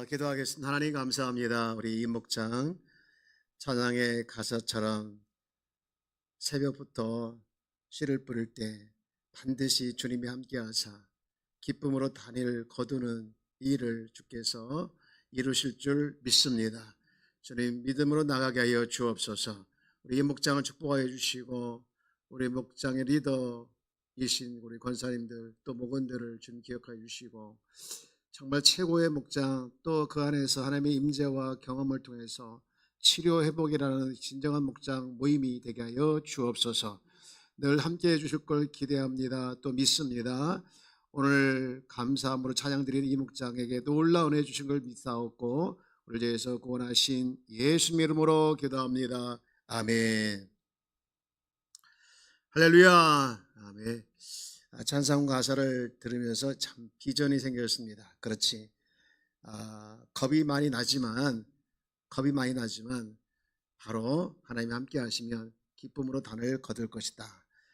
기도하겠습니다. 하나님 감사합니다. 우리 임 목장 찬양의 가사처럼 새벽부터 씨를 뿌릴 때 반드시 주님이 함께하사 기쁨으로 단일 거두는 이 일을 주께서 이루실 줄 믿습니다. 주님 믿음으로 나가게 하여 주옵소서. 우리 임 목장을 축복하여 주시고 우리 목장의 리더이신 우리 권사님들 또 목원들을 주님 기억하여 주시고 정말 최고의 목장 또 그 안에서 하나님의 임재와 경험을 통해서 치료 회복이라는 진정한 목장 모임이 되게 하여 주옵소서. 늘 함께해 주실 걸 기대합니다. 또 믿습니다. 오늘 감사함으로 찬양드리는 이 목장에게 놀라운 은혜 주신 걸 믿사옵고 우리를 위해서 구원하신 예수님 이름으로 기도합니다. 아멘. 할렐루야. 아멘. 찬송 가사를 들으면서 참 비전이 생겼습니다. 그렇지. 겁이 많이 나지만 바로 하나님이 함께 하시면 기쁨으로 단을 거둘 것이다.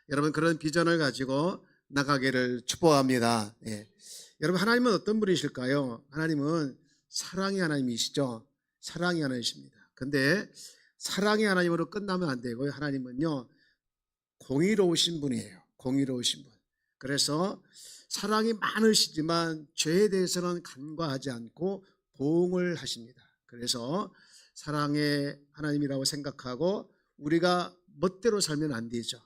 여러분 그런 비전을 가지고 나가기를 축복합니다. 예. 여러분 하나님은 어떤 분이실까요? 하나님은 사랑의 하나님이시죠. 사랑의 하나님이십니다. 근데 사랑의 하나님으로 끝나면 안 되고요. 하나님은요 공의로우신 분이에요. 공의로우신 분. 그래서 사랑이 많으시지만 죄에 대해서는 간과하지 않고 보응을 하십니다. 그래서 사랑의 하나님이라고 생각하고 우리가 멋대로 살면 안 되죠.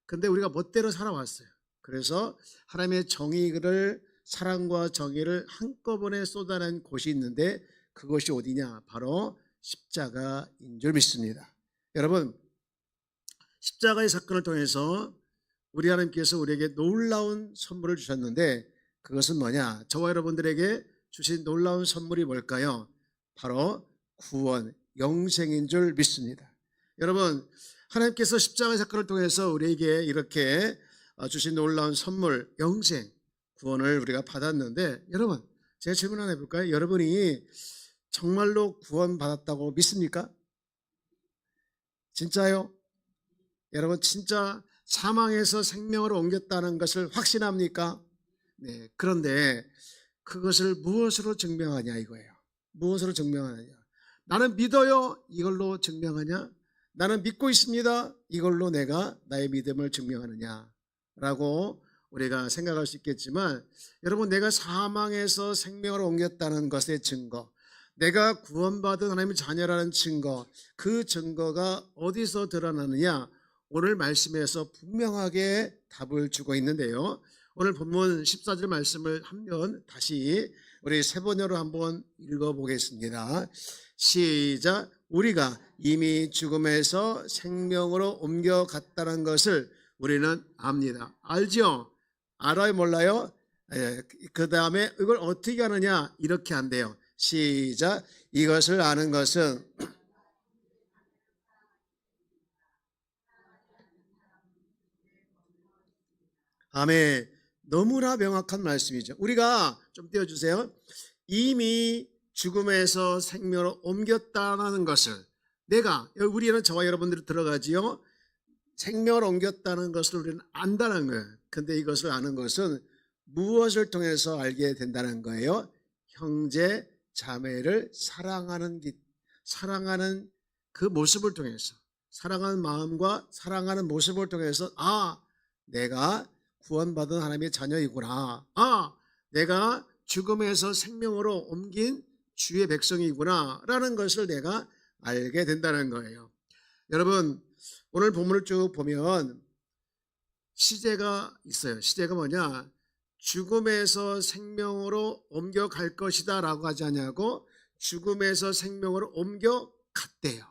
근데 우리가 멋대로 살아왔어요. 그래서 하나님의 정의를 사랑과 정의를 한꺼번에 쏟아낸 곳이 있는데 그것이 어디냐? 바로 십자가인 줄 믿습니다. 여러분 십자가의 사건을 통해서 우리 하나님께서 우리에게 놀라운 선물을 주셨는데 그것은 뭐냐? 저와 여러분들에게 주신 놀라운 선물이 뭘까요? 바로 구원, 영생인 줄 믿습니다. 여러분 하나님께서 십자가의 사건을 통해서 우리에게 이렇게 주신 놀라운 선물, 영생, 구원을 우리가 받았는데 여러분 제가 질문 하나 해볼까요? 여러분이 정말로 구원받았다고 믿습니까? 진짜요? 여러분 진짜 사망에서 생명으로 옮겼다는 것을 확신합니까? 네. 그런데 그것을 무엇으로 증명하냐 이거예요. 무엇으로 증명하느냐? 나는 믿어요. 이걸로 증명하냐? 나는 믿고 있습니다. 이걸로 내가 나의 믿음을 증명하느냐라고 우리가 생각할 수 있겠지만 여러분 내가 사망에서 생명으로 옮겼다는 것의 증거, 내가 구원받은 하나님의 자녀라는 증거, 그 증거가 어디서 드러나느냐? 오늘 말씀에서 분명하게 답을 주고 있는데요. 오늘 본문 14절 말씀을 한번 다시 우리 세 번째로 한번 읽어보겠습니다. 시작. 우리가 이미 죽음에서 생명으로 옮겨갔다는 것을 우리는 압니다. 알죠? 알아요? 몰라요? 그 다음에 이걸 어떻게 하느냐? 이렇게 한대요. 시작. 이것을 아는 것은 아멘. 너무나 명확한 말씀이죠. 우리가 좀 띄워주세요. 이미 죽음에서 생명으로 옮겼다는 것을 우리는 저와 여러분들이 들어가지요. 생명을 옮겼다는 것을 우리는 안다는 거예요. 근데 이것을 아는 것은 무엇을 통해서 알게 된다는 거예요? 형제 자매를 사랑하는 그 모습을 통해서, 사랑하는 마음과 사랑하는 모습을 통해서 내가 구원받은 하나님의 자녀이구나. 내가 죽음에서 생명으로 옮긴 주의 백성이구나 라는 것을 내가 알게 된다는 거예요. 여러분 오늘 본문을 쭉 보면 시제가 있어요. 시제가 뭐냐? 죽음에서 생명으로 옮겨갈 것이다 라고 하지 않냐고 죽음에서 생명으로 옮겨갔대요.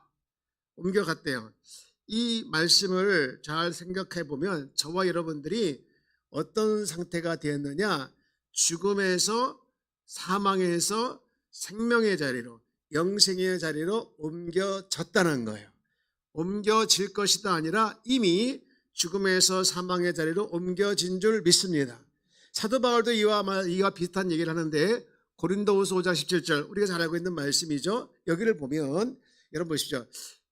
이 말씀을 잘 생각해 보면 저와 여러분들이 어떤 상태가 되었느냐? 죽음에서 사망에서 생명의 자리로, 영생의 자리로 옮겨졌다는 거예요. 옮겨질 것이다 아니라 이미 죽음에서 사망의 자리로 옮겨진 줄 믿습니다. 사도 바울도 이와 비슷한 얘기를 하는데 고린도후서 5장 17절 우리가 잘 알고 있는 말씀이죠. 여기를 보면 여러분 보십시오.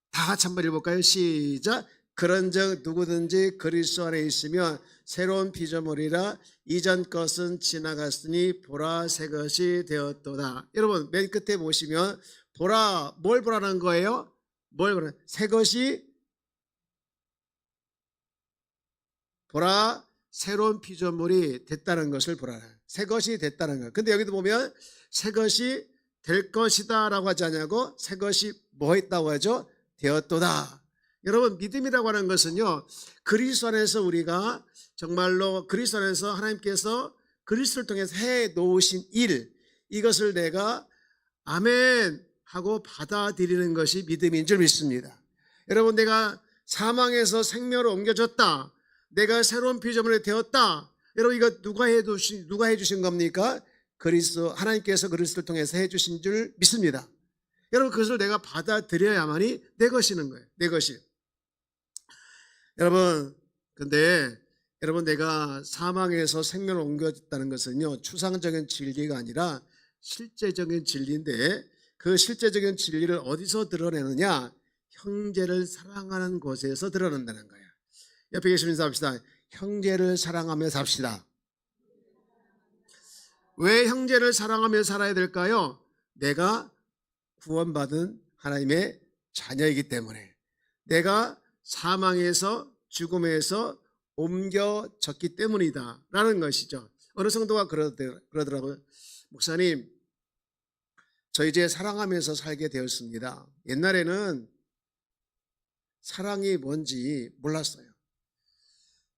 다 같이 한번 읽어볼까요? 시작. 그런즉 누구든지 그리스도 안에 있으면 새로운 피조물이라 이전 것은 지나갔으니 보라 새 것이 되었도다. 여러분 맨 끝에 보시면 보라, 뭘 보라는 거예요? 뭘 보라? 새 것이, 보라 새로운 피조물이 됐다는 것을 보라. 새 것이 됐다는 거. 근데 여기도 보면 새 것이 될 것이다 라고 하지 않냐고, 새 것이 뭐 했다고 하죠? 되었도다. 여러분 믿음이라고 하는 것은요, 그리스도 안에서 우리가 정말로 그리스도 안에서 하나님께서 그리스도를 통해서 해 놓으신 일, 이것을 내가 아멘 하고 받아들이는 것이 믿음인 줄 믿습니다. 여러분 내가 사망에서 생명으로 옮겨졌다, 내가 새로운 피조물이 되었다. 여러분 이거 누가 해주신 겁니까? 그리스도, 하나님께서 그리스도를 통해서 해주신 줄 믿습니다. 여러분 그것을 내가 받아들여야만이 내 것이는 거예요. 내 것이. 여러분 근데 여러분 내가 사망에서 생명을 옮겨졌다는 것은요, 추상적인 진리가 아니라 실제적인 진리인데, 그 실제적인 진리를 어디서 드러내느냐? 형제를 사랑하는 곳에서 드러낸다는 거예요. 옆에 계신 인사 합시다. 형제를 사랑하며 삽시다. 왜 형제를 사랑하며 살아야 될까요? 내가 구원받은 하나님의 자녀이기 때문에, 내가 사망에서 죽음에서 옮겨졌기 때문이다 라는 것이죠. 어느 성도가 그러더라고요. 목사님, 저 이제 사랑하면서 살게 되었습니다. 옛날에는 사랑이 뭔지 몰랐어요.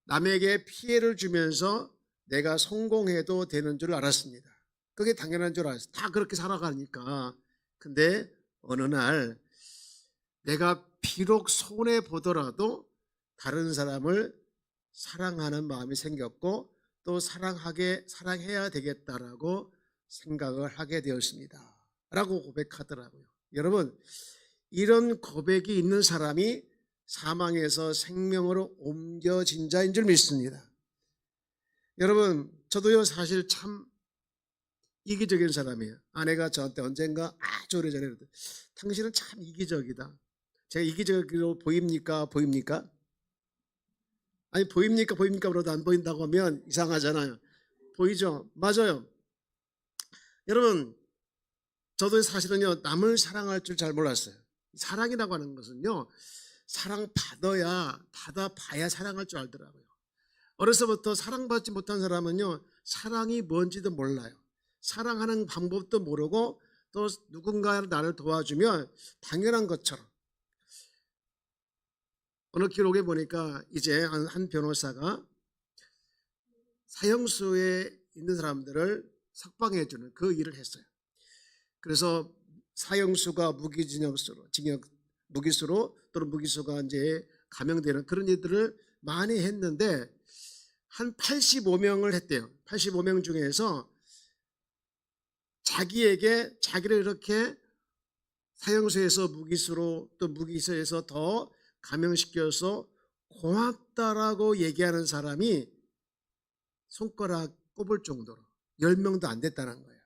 남에게 피해를 주면서 내가 성공해도 되는 줄 알았습니다. 그게 당연한 줄 알았어요. 다 그렇게 살아가니까. 근데 어느 날 내가 비록 손해보더라도 다른 사람을 사랑하는 마음이 생겼고, 또 사랑해야 되겠다라고 생각을 하게 되었습니다 라고 고백하더라고요. 여러분 이런 고백이 있는 사람이 사망에서 생명으로 옮겨진 자인 줄 믿습니다. 여러분 저도요 사실 참 이기적인 사람이에요. 아내가 저한테 언젠가 아주 오래전에 그러더라고요. 당신은 참 이기적이다. 제가 이기적으로 보입니까? 아니 보입니까? 그러다 안 보인다고 하면 이상하잖아요. 보이죠? 맞아요. 여러분 저도 사실은요 남을 사랑할 줄 잘 몰랐어요. 사랑이라고 하는 것은요, 받아봐야 사랑할 줄 알더라고요. 어려서부터 사랑받지 못한 사람은요 사랑이 뭔지도 몰라요. 사랑하는 방법도 모르고, 또 누군가 나를 도와주면 당연한 것처럼. 어느 기록에 보니까 이제 한 변호사가 사형수에 있는 사람들을 석방해주는 그 일을 했어요. 그래서 사형수가 무기수로 또는 무기수가 이제 감형되는 그런 일들을 많이 했는데, 한 85명을 했대요. 85명 중에서 자기를 이렇게 사형수에서 무기수로, 또 무기수에서 더 감형시켜서 고맙다라고 얘기하는 사람이 손가락 꼽을 정도로 10명도 안 됐다는 거예요.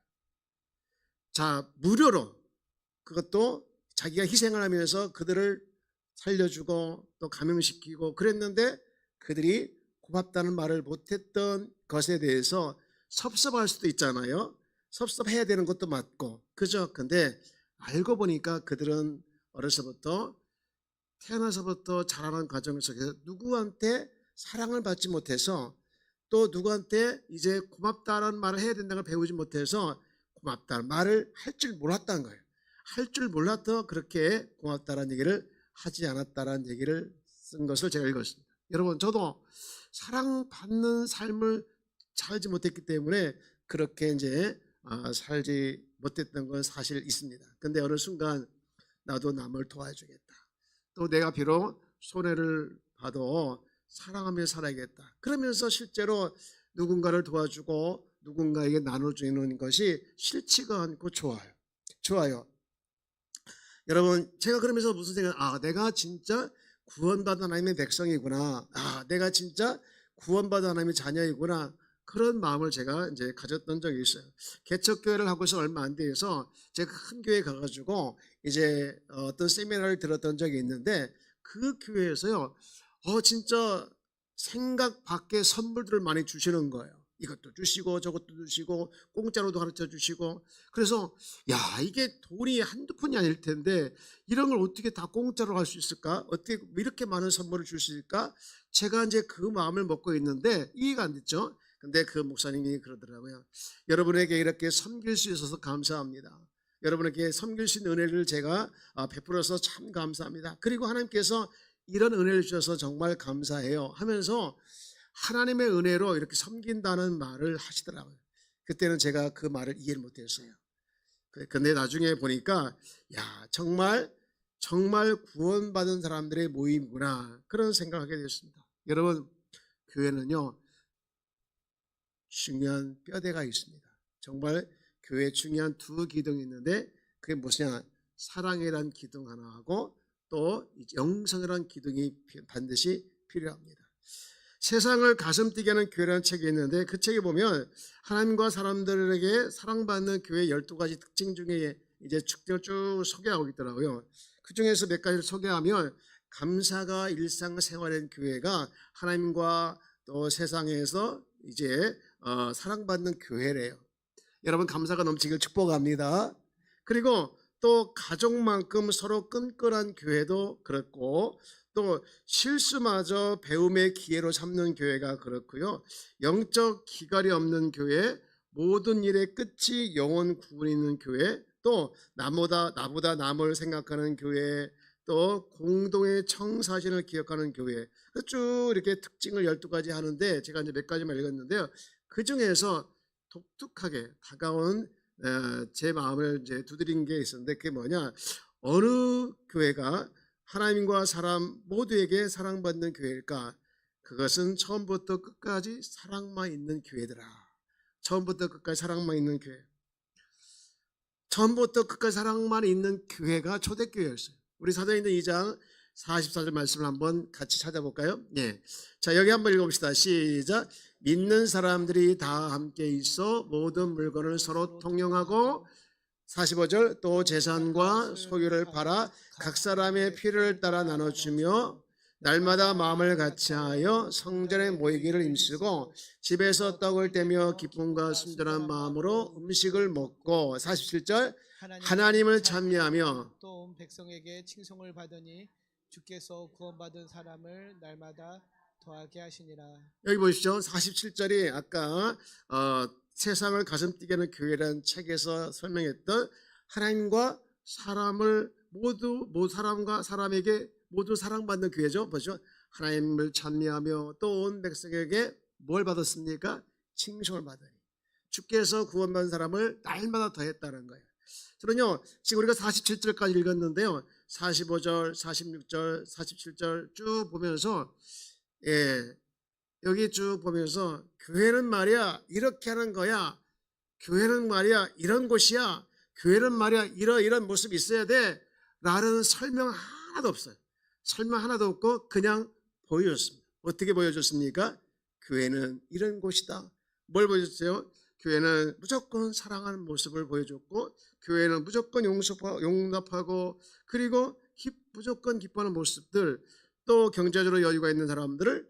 자, 무료로, 그것도 자기가 희생을 하면서 그들을 살려주고 또 감형시키고 그랬는데, 그들이 고맙다는 말을 못했던 것에 대해서 섭섭할 수도 있잖아요. 섭섭해야 되는 것도 맞고, 그죠? 근데 알고 보니까 그들은 어려서부터, 태어나서부터 자라는 과정 속에서 누구한테 사랑을 받지 못해서, 또 누구한테 이제 고맙다는 말을 해야 된다는 걸 배우지 못해서 고맙다는 말을 할 줄 몰랐다는 거예요. 할 줄 몰라서 그렇게 고맙다는 얘기를 하지 않았다는 얘기를 쓴 것을 제가 읽었습니다. 여러분 저도 사랑받는 삶을 살지 못했기 때문에 그렇게 이제 살지 못했던 건 사실 있습니다. 근데 어느 순간 나도 남을 도와주겠다, 또 내가 비록 손해를 봐도 사랑하며 살아야겠다, 그러면서 실제로 누군가를 도와주고 누군가에게 나눠주는 것이 싫지가 않고 좋아요. 여러분 제가 그러면서 무슨 생각, 내가 진짜 구원받은 하나님의 백성이구나, 내가 진짜 구원받은 하나님의 자녀이구나, 그런 마음을 제가 이제 가졌던 적이 있어요. 개척교회를 하고서 얼마 안 돼서 제가 큰 교회 가가지고 이제 어떤 세미나를 들었던 적이 있는데, 그 교회에서요, 진짜 생각 밖의 선물들을 많이 주시는 거예요. 이것도 주시고 저것도 주시고 공짜로도 가르쳐 주시고. 그래서 야, 이게 돈이 한두 푼이 아닐 텐데 이런 걸 어떻게 다 공짜로 할 수 있을까? 어떻게 이렇게 많은 선물을 줄 수 있을까? 제가 이제 그 마음을 먹고 있는데 이해가 안 됐죠. 근데 그 목사님이 그러더라고요. 여러분에게 이렇게 섬길 수 있어서 감사합니다. 여러분에게 섬길 수 있는 은혜를 제가 베풀어서 참 감사합니다. 그리고 하나님께서 이런 은혜를 주셔서 정말 감사해요 하면서 하나님의 은혜로 이렇게 섬긴다는 말을 하시더라고요. 그때는 제가 그 말을 이해를 못했어요. 근데 나중에 보니까 야, 정말 구원받은 사람들의 모임이구나, 그런 생각을 하게 되었습니다. 여러분, 교회는요 중요한 뼈대가 있습니다. 정말 교회에 중요한 두 기둥이 있는데 그게 무엇이냐, 사랑이란 기둥 하나 하고 또 영성이란 기둥이 반드시 필요합니다. 세상을 가슴 뛰게 하는 교회라는 책이 있는데 그 책에 보면 하나님과 사람들에게 사랑받는 교회의 12가지 특징 중에 이제 축들을 쭉 소개하고 있더라고요. 그 중에서 몇 가지를 소개하면 감사가 일상생활인 교회가 하나님과 또 세상에서 이제 사랑받는 교회래요. 여러분, 감사가 넘치길 축복합니다. 그리고 또 가족만큼 서로 끈끈한 교회도 그렇고 또 실수마저 배움의 기회로 삼는 교회가 그렇고요. 영적 기갈이 없는 교회, 모든 일의 끝이 영원 구원이 있는 교회, 또 나보다 남을 생각하는 교회, 또 공동의 청사진을 기억하는 교회, 쭉 이렇게 특징을 12가지 하는데 제가 이제 몇 가지만 읽었는데요. 그 중에서 독특하게 다가온 제 마음을 이제 두드린 게 있었는데 그게 뭐냐, 어느 교회가 하나님과 사람 모두에게 사랑받는 교회일까? 그것은 처음부터 끝까지 사랑만 있는 교회더라. 처음부터 끝까지 사랑만 있는 교회. 처음부터 끝까지 사랑만 있는 교회가 초대교회였어요. 우리 사도행전 2장 44절 말씀을 한번 같이 찾아볼까요? 예. 자, 여기 한번 읽어봅시다. 시작. 믿는 사람들이 다 함께 있어 모든 물건을 서로 통용하고, 45절, 또 재산과 소유를 팔아 각 사람의 필요를 따라 나눠주며 날마다 마음을 같이하여 성전에 모이기를 힘쓰고 집에서 떡을 떼며 기쁨과 순전한 마음으로 음식을 먹고, 47절, 하나님을 찬미하며 또 온 백성에게 칭송을 받으니 주께서 구원받은 사람을 날마다 더하게 하시니라. 여기 보십시오. 47절이 아까 세상을 가슴 뛰게 하는 교회라는 책에서 설명했던 하나님과 사람을 사람과 사람에게 모두 사랑받는 교회죠. 보죠. 하나님을 찬미하며 또 온 백성에게 뭘 받았습니까? 칭송을 받으니 주께서 구원받은 사람을 날마다 더했다는 거예요. 저는요, 지금 우리가 47절까지 읽었는데요, 45절, 46절, 47절 쭉 보면서 여기 쭉 보면서 교회는 말이야 이렇게 하는 거야, 교회는 말이야 이런 곳이야, 교회는 말이야 이런 모습이 있어야 돼 라는 설명 하나도 없어요. 설명 하나도 없고 그냥 보여줬습니다. 어떻게 보여줬습니까? 교회는 이런 곳이다. 뭘 보여줬어요? 교회는 무조건 사랑하는 모습을 보여줬고, 교회는 무조건 용납하고, 그리고 무조건 기뻐하는 모습들, 또 경제적으로 여유가 있는 사람들을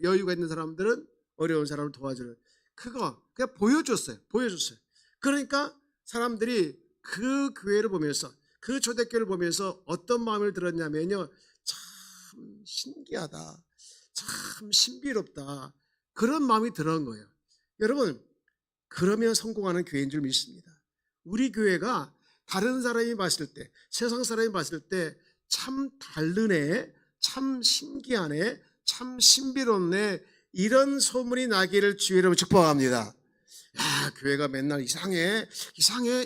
여유가 있는 사람들은 어려운 사람을 도와주는, 그거 그냥 보여줬어요. 그러니까 사람들이 그 교회를 보면서, 그 초대교회를 보면서 어떤 마음을 들었냐면요, 참 신기하다, 참 신비롭다, 그런 마음이 들은 거예요. 여러분, 그러면 성공하는 교회인 줄 믿습니다. 우리 교회가 다른 사람이 봤을 때, 세상 사람이 봤을 때 참 다르네, 참 신기하네, 참 신비롭네, 이런 소문이 나기를 주의 이름으로 축복합니다. 야, 교회가 맨날 이상해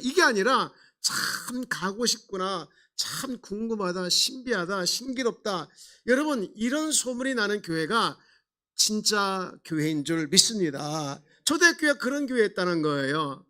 이게 아니라 참 가고 싶구나, 참 궁금하다, 신비하다, 신기롭다. 여러분, 이런 소문이 나는 교회가 진짜 교회인 줄 믿습니다. 초대교회가 그런 교회였다는 거예요.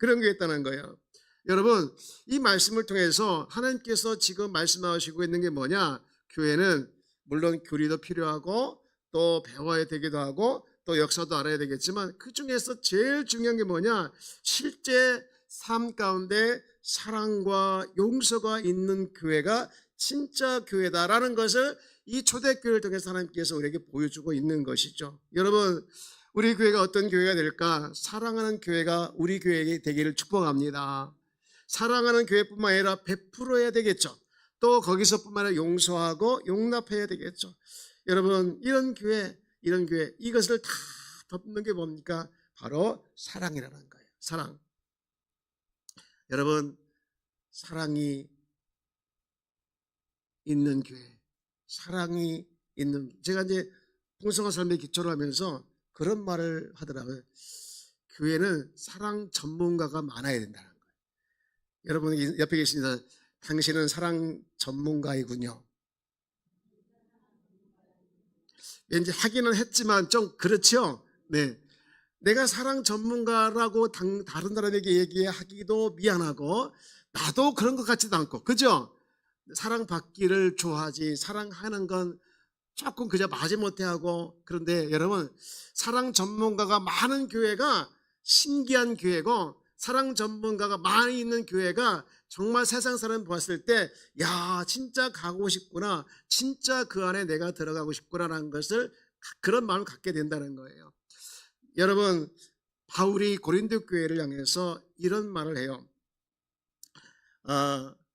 여러분, 이 말씀을 통해서 하나님께서 지금 말씀하시고 있는 게 뭐냐? 교회는 물론 교리도 필요하고 또 배워야 되기도 하고 또 역사도 알아야 되겠지만 그 중에서 제일 중요한 게 뭐냐? 실제 삶 가운데 사랑과 용서가 있는 교회가 진짜 교회다라는 것을 이 초대교회를 통해서 하나님께서 우리에게 보여주고 있는 것이죠. 여러분, 우리 교회가 어떤 교회가 될까? 사랑하는 교회가 우리 교회에 되기를 축복합니다. 사랑하는 교회뿐만 아니라 베풀어야 되겠죠. 또 거기서뿐만 아니라 용서하고 용납해야 되겠죠. 여러분, 이런 교회 이것을 다 덮는 게 뭡니까? 바로 사랑이라는 거예요. 사랑. 여러분, 사랑이 있는 교회, 사랑이 있는, 제가 이제 풍성한 삶의 기초를 하면서 그런 말을 하더라고요. 교회는 사랑 전문가가 많아야 된다는 거예요. 여러분 옆에 계십니다. 당신은 사랑 전문가이군요. 왠지 하기는 했지만 좀 그렇죠. 네, 내가 사랑 전문가라고 다른 사람에게 얘기하기도 미안하고 나도 그런 것 같지도 않고, 그죠? 사랑받기를 좋아하지 사랑하는 건 조금 그저 마지못해 하고. 그런데 여러분, 사랑 전문가가 많은 교회가 신기한 교회고, 사랑 전문가가 많이 있는 교회가 정말 세상 사람 보았을 때 야, 진짜 가고 싶구나, 진짜 그 안에 내가 들어가고 싶구나라는 것을, 그런 마음을 갖게 된다는 거예요. 여러분, 바울이 고린도 교회를 향해서 이런 말을 해요.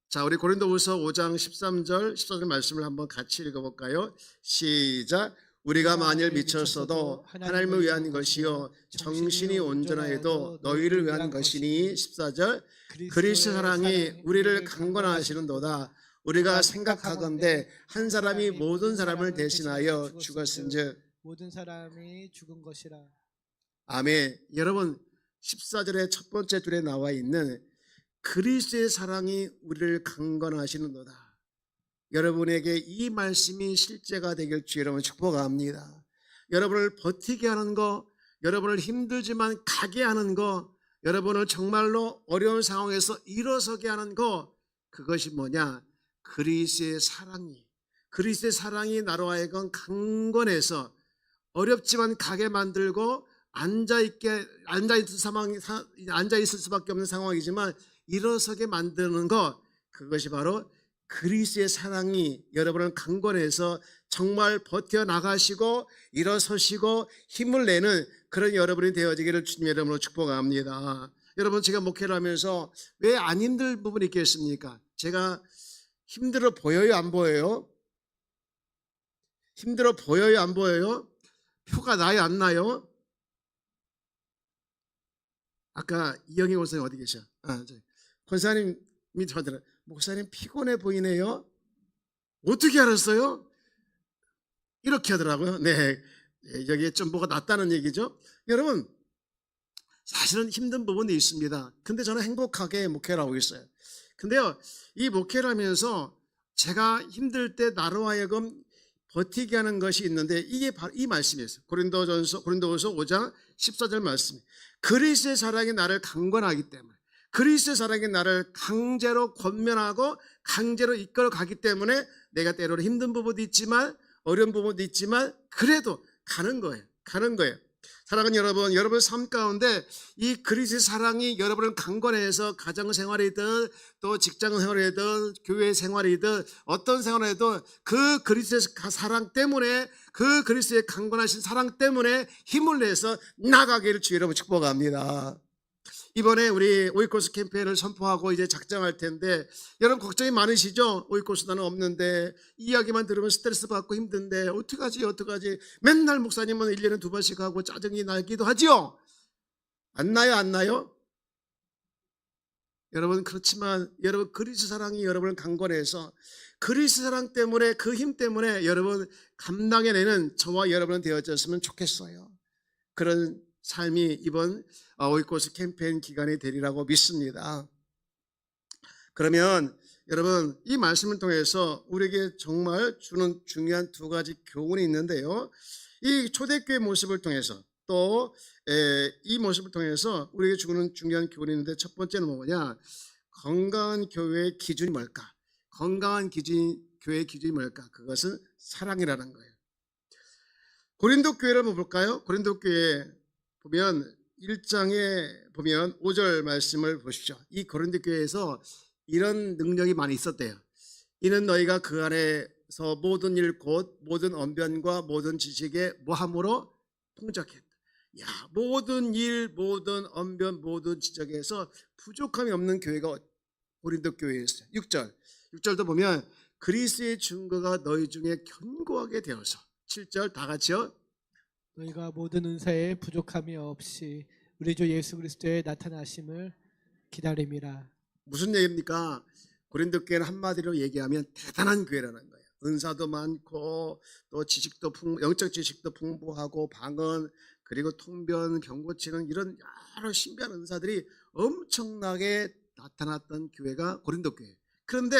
자, 우리 고린도후서 5장 13절 14절 말씀을 한번 같이 읽어볼까요? 시작. 우리가 만일 미쳤어도 하나님을 위한 것이요 정신이 온전하여도 너희를 위한 것이니. 14절. 그리스도 사랑이 우리를 강권하시는도다. 우리가 생각하건대 한 사람이 모든 사람을 대신하여 죽었은즉 모든 사람이 죽은 것이라. 아멘. 여러분, 14절의 첫 번째 줄에 나와 있는 그리스도의 사랑이 우리를 강권하시는도다. 여러분에게 이 말씀이 실제가 되길 주 여러분 축복합니다. 여러분을 버티게 하는 거, 여러분을 힘들지만 가게 하는 거, 여러분을 정말로 어려운 상황에서 일어서게 하는 거, 그것이 뭐냐? 그리스도의 사랑이 나로 하여금 강권해서 어렵지만 가게 만들고 앉아있을 수밖에 없는 상황이지만 일어서게 만드는 것, 그것이 바로 그리스도의 사랑이 여러분을 강권해서 정말 버텨나가시고 일어서시고 힘을 내는 그런 여러분이 되어지기를 주님 이름으로 축복합니다. 여러분, 제가 목회를 하면서 왜 안 힘들 부분이 있겠습니까? 제가 힘들어 보여요, 안 보여요? 힘들어 보여요, 안 보여요? 표가 나요, 안 나요? 아까 이영희 권사님 어디 계셔? 권사님이 저한테 목사님 피곤해 보이네요. 어떻게 알았어요? 이렇게 하더라고요. 네, 여기에 좀 뭐가 낫다는 얘기죠. 여러분, 사실은 힘든 부분이 있습니다. 근데 저는 행복하게 목회를 하고 있어요. 근데요, 이 목회를 하면서 제가 힘들 때 나로 하여금 버티게 하는 것이 있는데, 이게 바로 이 말씀이었어요. 고린도후서 5장 14절 말씀. 그리스도의 사랑이 나를 강권하기 때문에, 그리스도의 사랑이 나를 강제로 권면하고 강제로 이끌어 가기 때문에 내가 때로는 힘든 부분도 있지만 어려운 부분도 있지만 그래도 가는 거예요. 사랑하는 여러분, 여러분 삶 가운데 이 그리스도의 사랑이 여러분을 강권해서 가정생활이든 또 직장생활이든 교회 생활이든 어떤 생활에도 그 그리스도의 사랑 때문에, 그 그리스도의 강권하신 사랑 때문에 힘을 내서 나가기를 주 여러분 축복합니다. 이번에 우리 오이코스 캠페인을 선포하고 이제 작정할 텐데, 여러분 걱정이 많으시죠? 오이코스 나는 없는데, 이야기만 들으면 스트레스 받고 힘든데 어떡하지? 맨날 목사님은 1년에 2번씩 하고 짜증이 나기도 하죠? 안 나요? 여러분, 그렇지만 여러분 그리스도 사랑이 여러분을 강권해서 그리스도 사랑 때문에, 그 힘 때문에 여러분 감당해내는 저와 여러분은 되어졌으면 좋겠어요. 그런 삶이 이번 오이코스 캠페인 기간이 되리라고 믿습니다. 그러면 여러분, 이 말씀을 통해서 우리에게 정말 주는 중요한 두 가지 교훈이 있는데요, 이 초대교회 모습을 통해서 또 이 모습을 통해서 우리에게 주는 중요한 교훈이 있는데, 첫 번째는 뭐냐? 건강한 교회의 기준이 뭘까? 교회의 기준이 뭘까? 그것은 사랑이라는 거예요. 고린도 교회를 한번 볼까요? 고린도 교회 보면 1장에 보면 5절 말씀을 보십시오. 이 고린도 교회에서 이런 능력이 많이 있었대요. 이는 너희가 그 안에서 모든 일 곧 모든 언변과 모든 지식에 뭐함으로 풍족했다. 야, 모든 일, 모든 언변, 모든 지적에서 부족함이 없는 교회가 고린도 교회였어요. 6절. 6절도 보면 그리스의 증거가 너희 중에 견고하게 되어서 7절 다 같이요. 너희가 모든 은사에 부족함이 없이 우리 주 예수 그리스도의 나타나심을 기다림이라. 무슨 얘기입니까? 고린도 교회는 한마디로 얘기하면 대단한 교회라는 거예요. 은사도 많고 또 지식도 영적 지식도 풍부하고 방언 그리고 통변 경고치는 이런 여러 신비한 은사들이 엄청나게 나타났던 교회가 고린도 교회. 그런데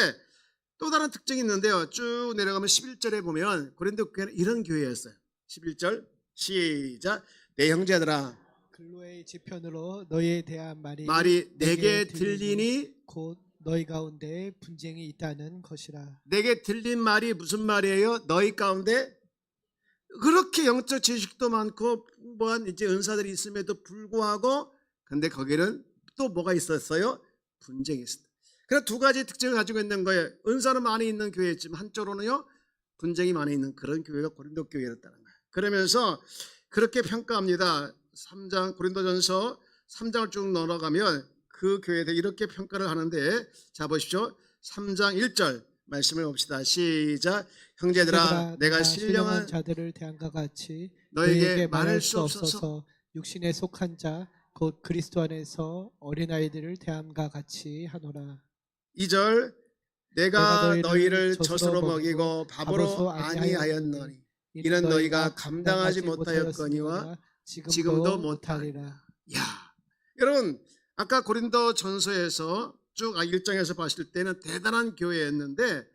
또 다른 특징이 있는데요. 쭉 내려가면 11절에 보면 고린도 교회는 이런 교회였어요. 11절 시작. 내 형제들아 글로의 지편으로 너희에 대한 말이 내게 들리니 곧 너희 가운데 분쟁이 있다는 것이라. 내게 들린 말이 무슨 말이에요? 너희 가운데 그렇게 영적 지식도 많고 풍부한 이제 은사들이 있음에도 불구하고 근데 거기는 또 뭐가 있었어요? 분쟁이 있었다. 그래서 두 가지 특징을 가지고 있는 거예요. 은사는 많이 있는 교회였지만 한쪽으로는요 분쟁이 많이 있는 그런 교회가 고린도 교회였다는 거예요. 그러면서 그렇게 평가합니다. 3장 고린도전서 3장을 쭉 넘어가면 그 교회에 대해 이렇게 평가를 하는데 자 보십시오. 3장 1절 말씀을 봅시다. 시작. 형제들아 내가 신령한 자들을 대함과 같이 너에게 말할 수 없어서 육신에 속한 자 곧 그리스도 안에서 어린아이들을 대함과 같이 하노라. 2절 내가 너희를 젖으로 젖으로 먹이고 밥으로 아니하였노니 이는 너희가 감당하지 못하였거니와 지금도 못하리라. 야, 여러분 아까 고린도 전서에서 쭉 1장에서 봤을 때는 대단한 교회였는데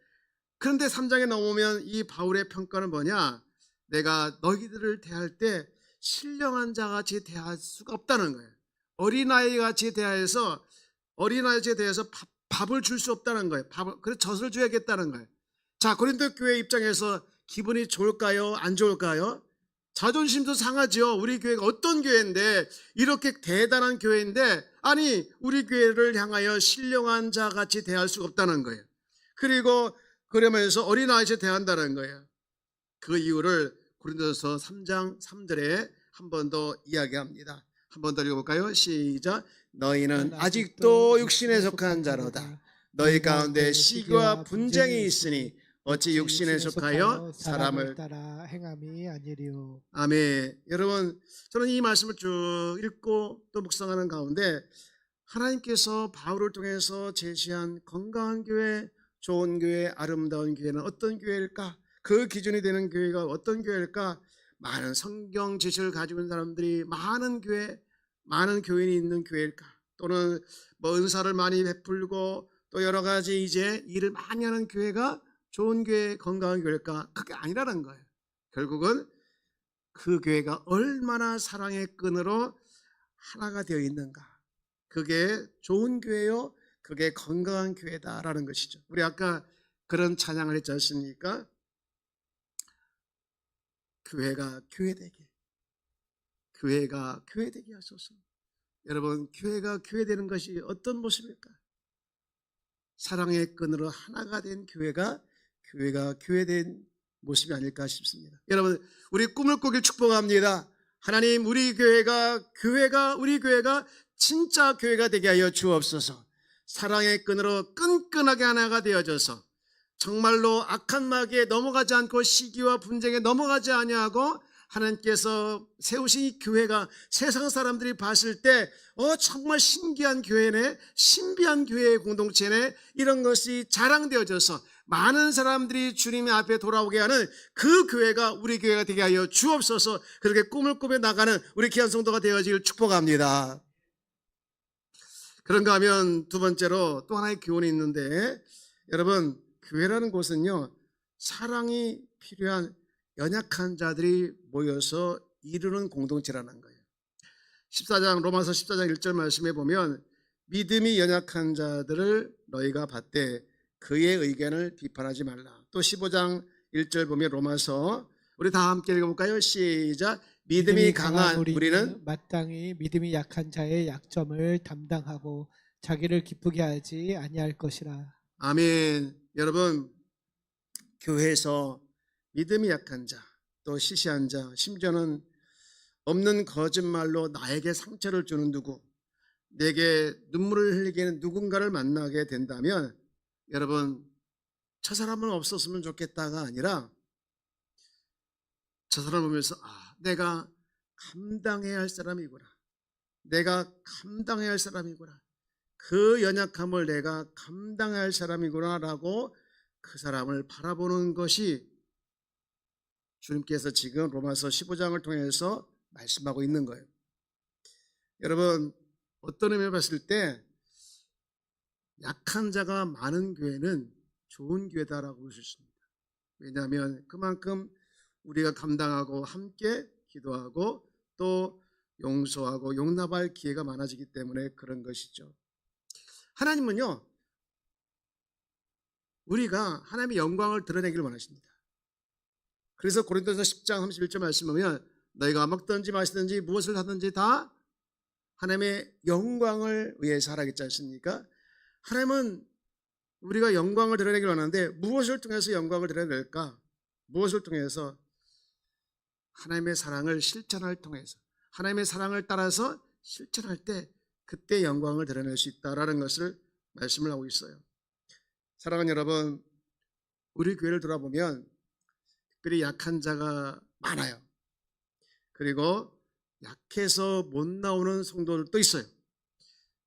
그런데 3장에 넘으면 이 바울의 평가는 뭐냐? 내가 너희들을 대할 때 신령한 자같이 대할 수가 없다는 거예요. 어린아이같이 대해서 어린아이에 대해서 밥을 줄 수 없다는 거예요. 그래서 젖을 줘야겠다는 거예요. 자, 고린도 교회 입장에서 기분이 좋을까요? 안 좋을까요? 자존심도 상하죠. 우리 교회가 어떤 교회인데 이렇게 대단한 교회인데 아니 우리 교회를 향하여 신령한 자같이 대할 수가 없다는 거예요. 그리고 그러면서 어린아이처럼 대한다는 거예요. 그 이유를 고린도전서 3장 3절에 한 번 더 이야기합니다. 한 번 더 읽어볼까요? 시작. 너희는 아직도 육신에 속한 자로다. 너희 가운데 시기와 분쟁이 있으니 어찌 육신에 속하여 사람을 따라 행함이 아니리요. 아멘. 여러분 저는 이 말씀을 쭉 읽고 또 묵상하는 가운데 하나님께서 바울을 통해서 제시한 건강한 교회, 좋은 교회, 아름다운 교회는 어떤 교회일까? 그 기준이 되는 교회가 어떤 교회일까? 많은 성경 지식을 가지고 있는 사람들이 많은 교회, 많은 교인이 있는 교회일까? 또는 뭐 은사를 많이 베풀고 또 여러 가지 이제 일을 많이 하는 교회가 좋은 교회, 건강한 교회일까? 그게 아니라는 거예요. 결국은 그 교회가 얼마나 사랑의 끈으로 하나가 되어 있는가. 그게 좋은 교회요. 그게 건강한 교회다라는 것이죠. 우리 아까 그런 찬양을 했지 않습니까? 교회가 교회되게, 교회가 교회되게 하소서. 여러분 교회가 교회되는 것이 어떤 모습일까? 사랑의 끈으로 하나가 된 교회가 교회된 모습이 아닐까 싶습니다. 여러분 우리 꿈을 꾸길 축복합니다. 하나님 우리 교회가 진짜 교회가 되게 하여 주옵소서. 사랑의 끈으로 끈끈하게 하나가 되어져서 정말로 악한 마귀에 넘어가지 않고 시기와 분쟁에 넘어가지 아니하고 하나님께서 세우신 이 교회가 세상 사람들이 봤을 때 정말 신기한 교회네, 신비한 교회의 공동체네, 이런 것이 자랑되어져서 많은 사람들이 주님의 앞에 돌아오게 하는 그 교회가 우리 교회가 되게 하여 주옵소서. 그렇게 꿈을 꾸며 나가는 우리 귀한 성도가 되어지길 축복합니다. 그런가 하면 두 번째로 또 하나의 교훈이 있는데, 여러분 교회라는 곳은요 사랑이 필요한 연약한 자들이 모여서 이루는 공동체라는 거예요. 로마서 14장 1절 말씀에 보면 믿음이 연약한 자들을 너희가 받되 그의 의견을 비판하지 말라. 또 15장 1절 보면 로마서 우리 다 함께 읽어볼까요? 시작. 믿음이 강한 우리는 마땅히 믿음이 약한 자의 약점을 담당하고 자기를 기쁘게 하지 아니할 것이라. 아멘. 여러분, 교회에서 믿음이 약한 자, 또 시시한 자, 심지어는 없는 거짓말로 나에게 상처를 주는 누구, 내게 눈물을 흘리게 하는 누군가를 만나게 된다면 여러분, 저 사람은 없었으면 좋겠다가 아니라 저 사람 보면서 내가 감당해야 할 사람이구나. 내가 감당해야 할 사람이구나. 그 연약함을 내가 감당해야 할 사람이구나 라고 그 사람을 바라보는 것이 주님께서 지금 로마서 15장을 통해서 말씀하고 있는 거예요. 여러분, 어떤 의미로 봤을 때 약한 자가 많은 교회는 좋은 교회다라고 볼 수 있습니다. 왜냐하면 그만큼 우리가 감당하고 함께 기도하고 또 용서하고 용납할 기회가 많아지기 때문에 그런 것이죠. 하나님은요, 우리가 하나님의 영광을 드러내기를 원하십니다. 그래서 고린도서 10장 31절 말씀하면 너희가 먹든지 마시든지 무엇을 하든지 다 하나님의 영광을 위해서 하라겠지 않습니까? 하나님은 우리가 영광을 드러내기를 원하는데 무엇을 통해서 영광을 드러낼까? 무엇을 통해서? 하나님의 사랑을 실천할 통해서, 하나님의 사랑을 따라서 실천할 때 그때 영광을 드러낼 수 있다라는 것을 말씀을 하고 있어요. 사랑하는 여러분, 우리 교회를 돌아보면 특별히 약한 자가 많아요. 그리고 약해서 못 나오는 성도들도 있어요.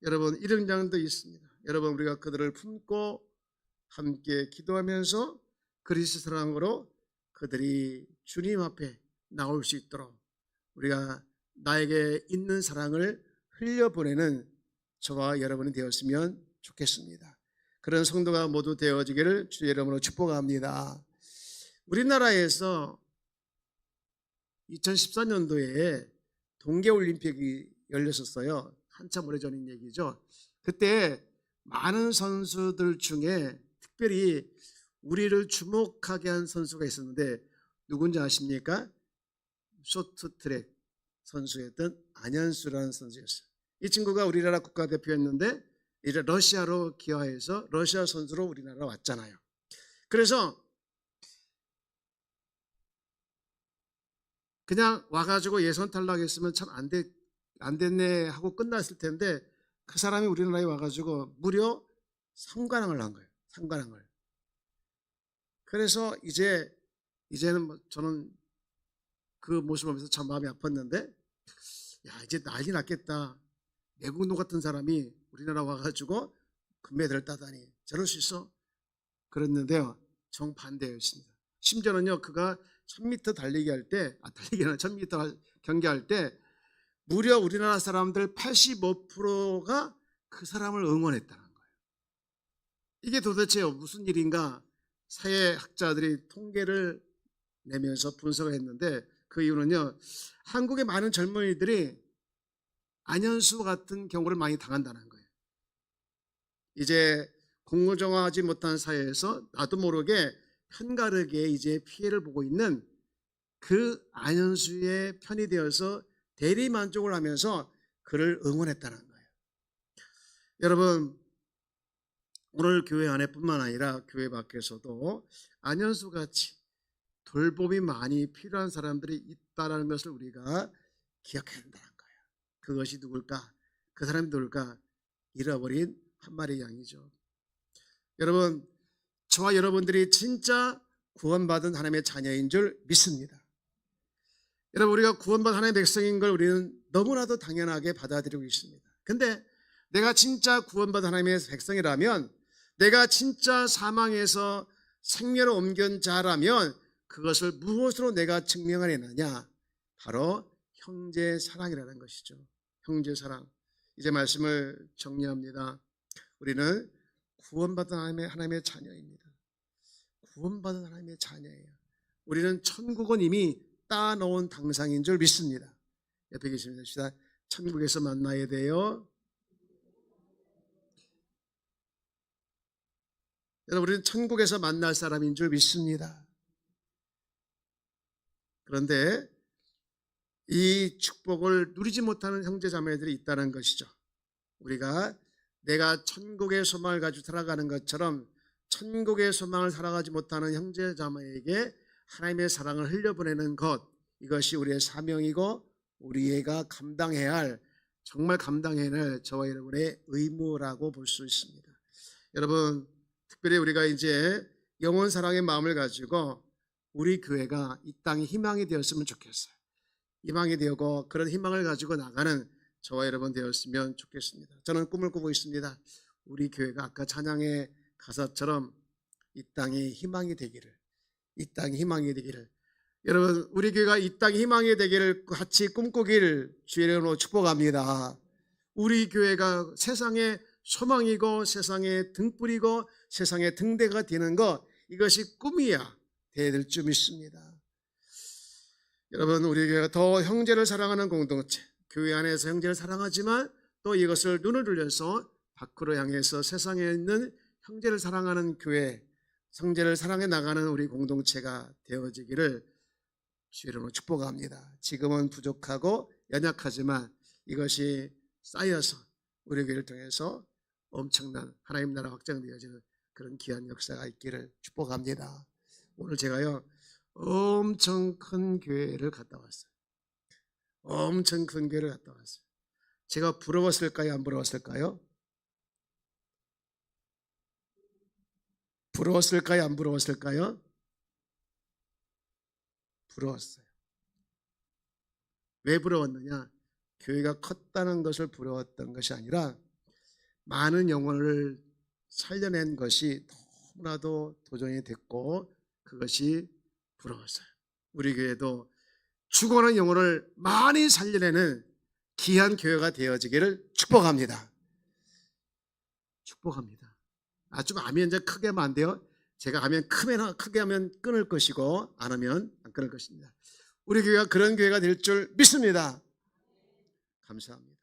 여러분, 일행장도 있습니다. 여러분, 우리가 그들을 품고 함께 기도하면서 그리스도 사랑으로 그들이 주님 앞에 나올 수 있도록 우리가 나에게 있는 사랑을 흘려보내는 저와 여러분이 되었으면 좋겠습니다. 그런 성도가 모두 되어지기를 주의 이름으로 축복합니다. 우리나라에서 2014년도에 동계올림픽이 열렸었어요. 한참 오래전인 얘기죠. 그때 많은 선수들 중에 특별히 우리를 주목하게 한 선수가 있었는데 누군지 아십니까? 쇼트트랙 선수였던 안현수라는 선수였어요. 이 친구가 우리나라 국가대표였는데 이제 러시아로 기화해서 러시아 선수로 우리나라 왔잖아요. 그래서 그냥 와가지고 예선 탈락했으면 참 안 됐네 하고 끝났을 텐데 그 사람이 우리나라에 와가지고 무려 3관왕을 한 거예요. 3관왕을. 그래서 이제는 저는 그 모습을 보면서 참 마음이 아팠는데, 야, 이제 난리 났겠다. 매국노 같은 사람이 우리나라 와가지고 금메달을 따다니 저럴 수 있어? 그랬는데요, 정반대였습니다. 심지어는요, 그가 1000m 달리기 할 때, 달리기는 1000m 경기할 때 무려 우리나라 사람들 85%가 그 사람을 응원했다는 거예요. 이게 도대체 무슨 일인가? 사회학자들이 통계를 내면서 분석을 했는데 그 이유는요, 한국의 많은 젊은이들이 안현수 같은 경우를 많이 당한다는 거예요. 이제 공정하지 못한 사회에서 나도 모르게 편가르게 이제 피해를 보고 있는 그 안현수의 편이 되어서 대리 만족을 하면서 그를 응원했다는 거예요. 여러분, 오늘 교회 안에뿐만 아니라 교회 밖에서도 안현수 같이 돌봄이 많이 필요한 사람들이 있다는 것을 우리가 기억해야 된다는 거예요. 그것이 누굴까? 그 사람이 누굴까? 잃어버린 한 마리 양이죠. 여러분, 저와 여러분들이 진짜 구원받은 하나님의 자녀인 줄 믿습니다. 여러분, 우리가 구원받은 하나님의 백성인 걸 우리는 너무나도 당연하게 받아들이고 있습니다. 근데 내가 진짜 구원받은 하나님의 백성이라면, 내가 진짜 사망에서 생명으로 옮긴 자라면 그것을 무엇으로 내가 증명하느냐? 바로 형제 사랑이라는 것이죠. 형제 사랑. 이제 말씀을 정리합니다. 우리는 구원받은 하나님의 자녀입니다. 구원받은 하나님의 자녀예요. 우리는 천국은 이미 따놓은 당상인 줄 믿습니다. 옆에 계시면 됩시다. 천국에서 만나야 돼요. 여러분, 우리는 천국에서 만날 사람인 줄 믿습니다. 그런데 이 축복을 누리지 못하는 형제 자매들이 있다는 것이죠. 우리가 내가 천국의 소망을 가지고 살아가는 것처럼 천국의 소망을 살아가지 못하는 형제자매에게 하나님의 사랑을 흘려보내는 것, 이것이 우리의 사명이고 우리가 감당해야 할, 정말 감당해야 할 저와 여러분의 의무라고 볼 수 있습니다. 여러분, 특별히 우리가 이제 영원 사랑의 마음을 가지고 우리 교회가 이 땅에 희망이 되었으면 좋겠어요. 희망이 되고 그런 희망을 가지고 나가는 저와 여러분 되었으면 좋겠습니다. 저는 꿈을 꾸고 있습니다. 우리 교회가 아까 찬양의 가사처럼 이 땅에 희망이 되기를, 이 땅에 희망이 되기를, 여러분 우리 교회가 이 땅에 희망이 되기를 같이 꿈꾸기를 주의 이름으로 축복합니다. 우리 교회가 세상의 소망이고 세상의 등불이고 세상의 등대가 되는 것, 이것이 꿈이야 돼야 될 줄 믿습니다. 여러분, 우리 교회가 더 형제를 사랑하는 공동체, 교회 안에서 형제를 사랑하지만 또 이것을 눈을 돌려서 밖으로 향해서 세상에 있는 형제를 사랑하는 교회, 형제를 사랑해 나가는 우리 공동체가 되어지기를 주의 이름으로 축복합니다. 지금은 부족하고 연약하지만 이것이 쌓여서 우리 교회를 통해서 엄청난 하나님 나라 확장되어지는 그런 귀한 역사가 있기를 축복합니다. 오늘 제가요 엄청 큰 교회를 갔다 왔어요. 엄청 큰 교회를 갔다 왔어요. 제가 부러웠을까요? 안 부러웠을까요? 부러웠을까요? 안 부러웠을까요? 부러웠어요. 왜 부러웠느냐? 교회가 컸다는 것을 부러웠던 것이 아니라 많은 영혼을 살려낸 것이 너무나도 도전이 됐고 그것이 부러웠어요. 우리 교회도 죽어가는 영혼을 많이 살려내는 귀한 교회가 되어지기를 축복합니다. 축복합니다. 좀 아멘 이제 크게 하면 안 돼요. 제가 하면 크게 하면 끊을 것이고 안 하면 안 끊을 것입니다. 우리 교회가 그런 교회가 될 줄 믿습니다. 감사합니다.